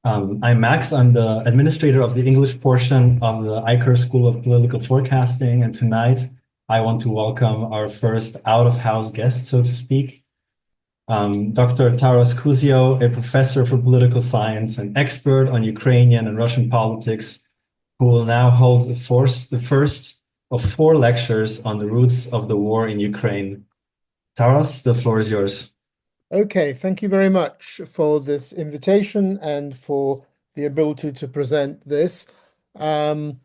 I'm Max. I'm the administrator of the English portion of the Iker School of Political Forecasting. And tonight I want to welcome our first out-of-house guest, so to speak, Dr. Taras Kuzio, a professor for political science and expert on Ukrainian and Russian politics, who will now hold the first of four lectures on the roots of the war in Ukraine. Taras, the floor is yours. Okay, thank you very much for this invitation and for the ability to present this. Um,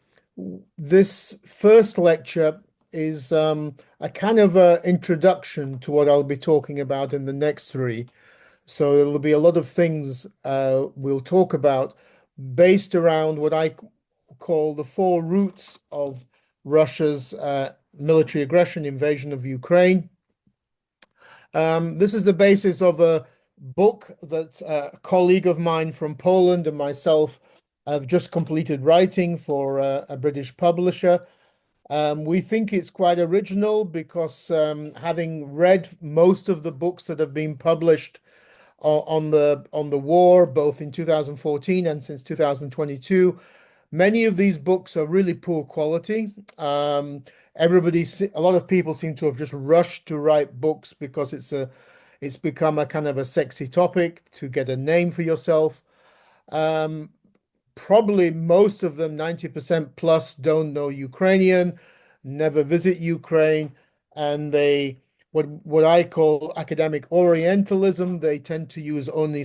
this first lecture is a kind of introduction to what I'll be talking about in the next three. So there will be a lot of things we'll talk about based around what I call the four roots of Russia's military aggression, invasion of Ukraine. This is the basis of a book that a colleague of mine from Poland and myself have just completed writing for a British publisher. We think it's quite original because having read most of the books that have been published on the war, both in 2014 and since 2022, many of these books are really poor quality. A lot of people seem to have just rushed to write books because it's become a kind of a sexy topic to get a name for yourself. Um, Probably most of them, 90% plus, don't know Ukrainian, never visit Ukraine, and they what I call academic Orientalism. They tend to use only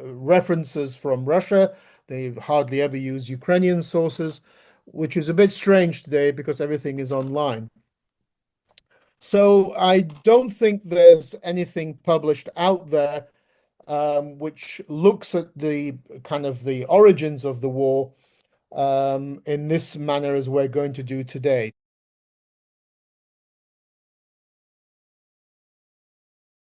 references from Russia. They hardly ever use Ukrainian sources, which is a bit strange today because everything is online. So I don't think there's anything published out there which looks at the kind of the origins of the war in this manner as we're going to do today.